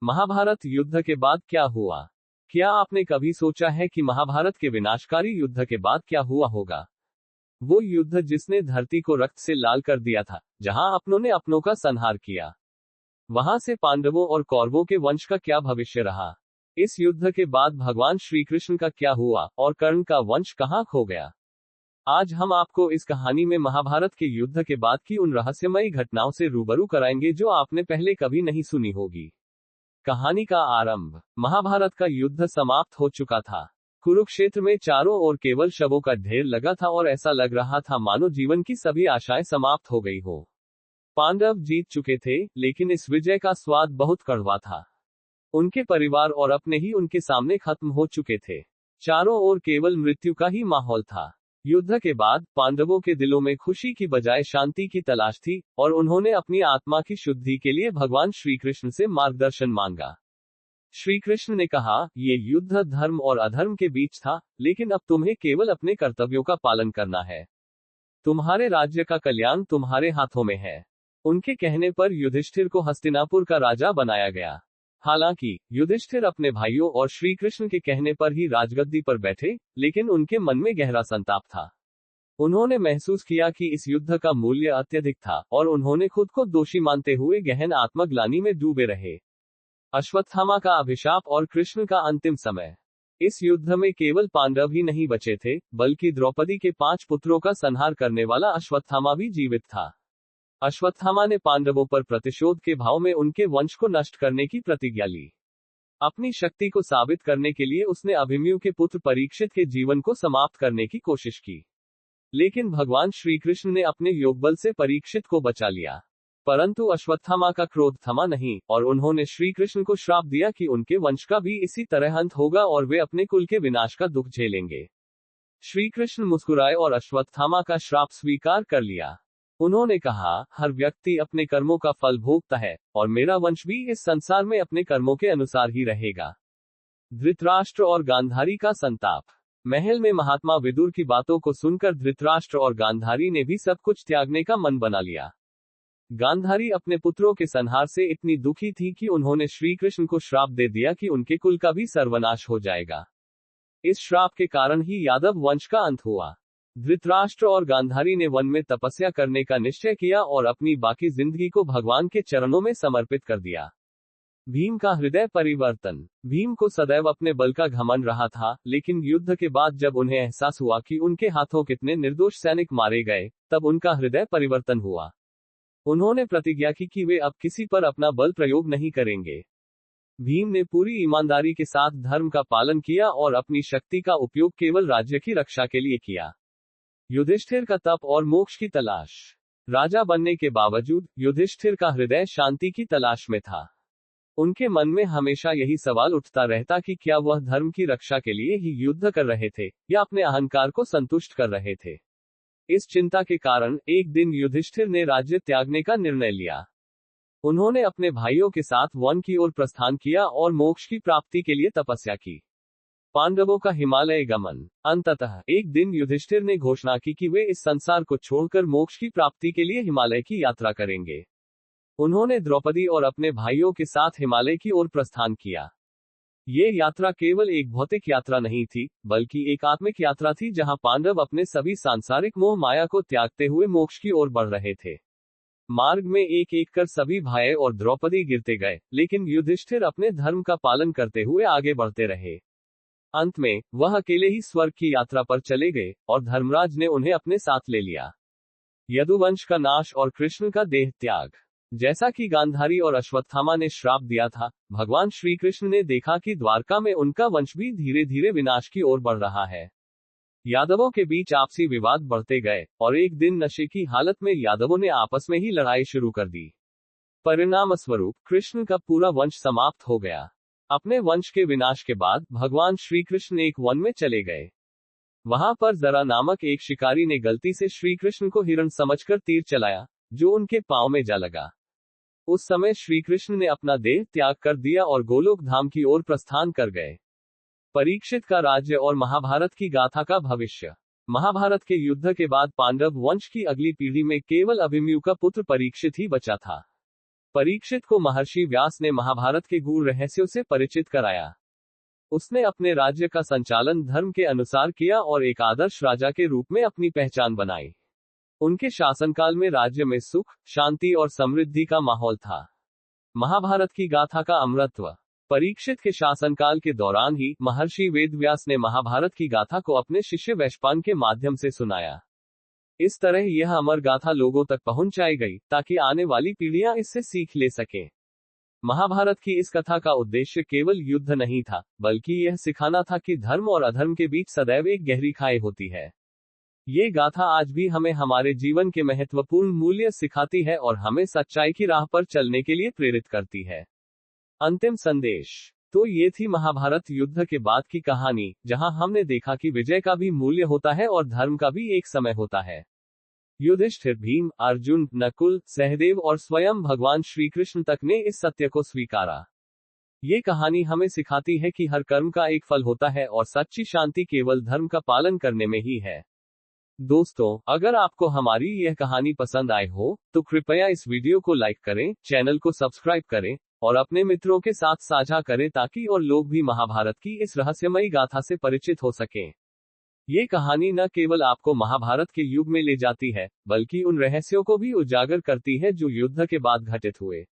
महाभारत युद्ध के बाद क्या हुआ? क्या आपने कभी सोचा है कि महाभारत के विनाशकारी युद्ध के बाद क्या हुआ होगा? वो युद्ध जिसने धरती को रक्त से लाल कर दिया था, जहां अपनों ने अपनों का संहार किया। वहां से पांडवों और कौरवों के वंश का क्या भविष्य रहा? इस युद्ध के बाद भगवान श्री कृष्ण का क्या हुआ और कर्ण का वंश कहां खो गया? आज हम आपको इस कहानी में महाभारत के युद्ध के बाद की उन रहस्यमयी घटनाओं से रूबरू कराएंगे जो आपने पहले कभी नहीं सुनी होगी। कहानी का आरंभ। महाभारत का युद्ध समाप्त हो चुका था। कुरुक्षेत्र में चारों ओर केवल शवों का ढेर लगा था और ऐसा लग रहा था मानो जीवन की सभी आशाएं समाप्त हो गई हो। पांडव जीत चुके थे, लेकिन इस विजय का स्वाद बहुत कड़वा था। उनके परिवार और अपने ही उनके सामने खत्म हो चुके थे। चारों ओर केवल मृत्यु का ही माहौल था। युद्ध के बाद पांडवों के दिलों में खुशी की बजाय शांति की तलाश थी, और उन्होंने अपनी आत्मा की शुद्धि के लिए भगवान श्री कृष्ण से मार्गदर्शन मांगा। श्री कृष्ण ने कहा, ये युद्ध धर्म और अधर्म के बीच था, लेकिन अब तुम्हें केवल अपने कर्तव्यों का पालन करना है। तुम्हारे राज्य का कल्याण तुम्हारे हाथों में है। उनके कहने पर युधिष्ठिर को हस्तिनापुर का राजा बनाया गया। हालांकि युधिष्ठिर अपने भाइयों और श्री कृष्ण के कहने पर ही राजगद्दी पर बैठे, लेकिन उनके मन में गहरा संताप था। उन्होंने महसूस किया कि इस युद्ध का मूल्य अत्यधिक था, और उन्होंने खुद को दोषी मानते हुए गहन आत्मग्लानि में डूबे रहे। अश्वत्थामा का अभिशाप और कृष्ण का अंतिम समय। इस युद्ध में केवल पांडव ही नहीं बचे थे, बल्कि द्रौपदी के 5 पुत्रों का संहार करने वाला अश्वत्थामा भी जीवित था। अश्वत्थामा ने पांडवों पर प्रतिशोध के भाव में उनके वंश को नष्ट करने की प्रतिज्ञा ली। अपनी शक्ति को साबित करने के लिए उसने अभिमन्यु के पुत्र परीक्षित के जीवन को समाप्त करने की कोशिश की। लेकिन भगवान श्री कृष्ण ने अपने योगबल से परीक्षित को बचा लिया। परंतु अश्वत्थामा का क्रोध थमा नहीं, और उन्होंने श्री कृष्ण को श्राप दिया कि उनके वंश का भी इसी तरह अंत होगा और वे अपने कुल के विनाश का दुख झेलेंगे। श्री कृष्ण मुस्कुराए और अश्वत्थामा का श्राप स्वीकार कर लिया। उन्होंने कहा, हर व्यक्ति अपने कर्मों का फल भोगता है, और मेरा वंश भी इस संसार में अपने कर्मों के अनुसार ही रहेगा। धृतराष्ट्र और गांधारी का संताप। महल में महात्मा विदुर की बातों को सुनकर धृतराष्ट्र और गांधारी ने भी सब कुछ त्यागने का मन बना लिया। गांधारी अपने पुत्रों के संहार से इतनी दुखी थी कि उन्होंने श्री कृष्ण को श्राप दे दिया कि उनके कुल का भी सर्वनाश हो जाएगा। इस श्राप के कारण ही यादव वंश का अंत हुआ। धृतराष्ट्र और गांधारी ने वन में तपस्या करने का निश्चय किया और अपनी बाकी जिंदगी को भगवान के चरणों में समर्पित कर दिया। भीम का हृदय परिवर्तन। भीम को सदैव अपने बल का घमंड रहा था, लेकिन युद्ध के बाद जब उन्हें एहसास हुआ कि उनके हाथों कितने निर्दोष सैनिक मारे गए, तब उनका हृदय परिवर्तन हुआ। उन्होंने प्रतिज्ञा की कि वे अब किसी पर अपना बल प्रयोग नहीं करेंगे। भीम ने पूरी ईमानदारी के साथ धर्म का पालन किया और अपनी शक्ति का उपयोग केवल राज्य की रक्षा के लिए किया। युधिष्ठिर का तप और मोक्ष की तलाश। राजा बनने के बावजूद युधिष्ठिर का हृदय शांति की तलाश में था। उनके मन में हमेशा यही सवाल उठता रहता कि क्या वह धर्म की रक्षा के लिए ही युद्ध कर रहे थे, या अपने अहंकार को संतुष्ट कर रहे थे। इस चिंता के कारण एक दिन युधिष्ठिर ने राज्य त्यागने का निर्णय लिया। उन्होंने अपने भाइयों के साथ वन की ओर प्रस्थान किया और मोक्ष की प्राप्ति के लिए तपस्या की। पांडवों का हिमालय गमन। अंततः एक दिन युधिष्ठिर ने घोषणा की कि वे इस संसार को छोड़कर मोक्ष की प्राप्ति के लिए हिमालय की यात्रा करेंगे। उन्होंने द्रौपदी और अपने भाइयों के साथ हिमालय की ओर प्रस्थान किया। ये यात्रा केवल एक भौतिक यात्रा नहीं थी, बल्कि एक आत्मिक यात्रा थी जहां पांडव अपने सभी सांसारिक मोह माया को त्यागते हुए मोक्ष की ओर बढ़ रहे थे। मार्ग में एक एक कर सभी भाई और द्रौपदी गिरते गए, लेकिन युधिष्ठिर अपने धर्म का पालन करते हुए आगे बढ़ते रहे। अंत में वह अकेले ही स्वर्ग की यात्रा पर चले गए, और धर्मराज ने उन्हें अपने साथ ले लिया। यदुवंश का नाश और कृष्ण का देह त्याग। जैसा कि गांधारी और अश्वत्थामा ने श्राप दिया था, भगवान श्री कृष्ण ने देखा कि द्वारका में उनका वंश भी धीरे धीरे विनाश की ओर बढ़ रहा है। यादवों के बीच आपसी विवाद बढ़ते गए, और एक दिन नशे की हालत में यादवों ने आपस में ही लड़ाई शुरू कर दी। परिणामस्वरूप कृष्ण का पूरा वंश समाप्त हो गया। अपने वंश के विनाश के बाद भगवान श्री कृष्ण एक वन में चले गए। वहां पर जरा नामक एक शिकारी ने गलती से श्री कृष्ण को हिरण समझकर तीर चलाया, जो उनके पांव में जा लगा। उस समय श्री कृष्ण ने अपना देह त्याग कर दिया और गोलोक धाम की ओर प्रस्थान कर गए। परीक्षित का राज्य और महाभारत की गाथा का भविष्य। महाभारत के युद्ध के बाद पांडव वंश की अगली पीढ़ी में केवल अभिमन्यु का पुत्र परीक्षित ही बचा था। परीक्षित को महर्षि व्यास ने महाभारत के गूढ़ रहस्यों से परिचित कराया। उसने अपने राज्य का संचालन धर्म के अनुसार किया और एक आदर्श राजा के रूप में अपनी पहचान बनाई। उनके शासनकाल में राज्य में सुख, शांति और समृद्धि का माहौल था। महाभारत की गाथा का अमरत्व। परीक्षित के शासनकाल के दौरान ही महर्षि वेदव्यास ने महाभारत की गाथा को अपने शिष्य वैशंपायन के माध्यम से सुनाया। इस तरह यह अमर गाथा लोगों तक पहुंचाई गई ताकि आने वाली पीढ़ियां इससे सीख ले सकें। महाभारत की इस कथा का उद्देश्य केवल युद्ध नहीं था, बल्कि यह सिखाना था कि धर्म और अधर्म के बीच सदैव एक गहरी खाई होती है। ये गाथा आज भी हमें हमारे जीवन के महत्वपूर्ण मूल्य सिखाती है और हमें सच्चाई की राह पर चलने के लिए प्रेरित करती है। अंतिम संदेश। तो ये थी महाभारत युद्ध के बाद की कहानी, जहां हमने देखा कि विजय का भी मूल्य होता है और धर्म का भी एक समय होता है। युधिष्ठिर, भीम, अर्जुन, नकुल, सहदेव और स्वयं भगवान श्री कृष्ण तक ने इस सत्य को स्वीकारा। ये कहानी हमें सिखाती है कि हर कर्म का एक फल होता है और सच्ची शांति केवल धर्म का पालन करने में ही है। दोस्तों, अगर आपको हमारी यह कहानी पसंद आई हो, तो कृपया इस वीडियो को लाइक करें, चैनल को सब्सक्राइब करें और अपने मित्रों के साथ साझा करें ताकि और लोग भी महाभारत की इस रहस्यमयी गाथा से परिचित हो सकें। ये कहानी न केवल आपको महाभारत के युग में ले जाती है, बल्कि उन रहस्यों को भी उजागर करती है जो युद्ध के बाद घटित हुए।